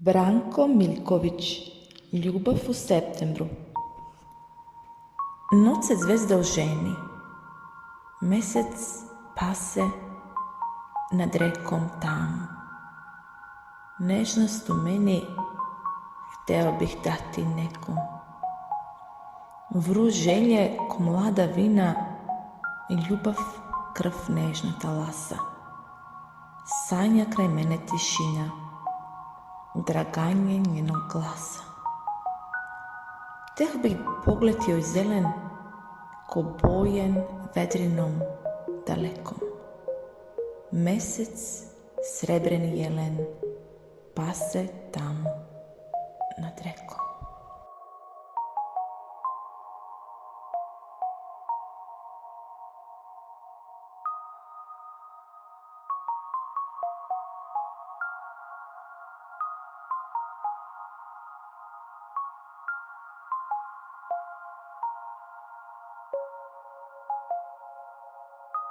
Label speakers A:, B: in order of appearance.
A: Branko Miljković, Ljubav u septembru. Noć se zvezda oženi, mesec pase nad rekom tam. Nežnost u meni hteo bih dati nekom. Vru želje ko mlada vina i ljubav krv nežna talasa. Sanja kraj mene tišina, draganje njenog glasa. Hteh bih pogled joj zelen, ko bojen vedrinom dalekom. Mesec, srebreni jelen, pase tamo nad rekom.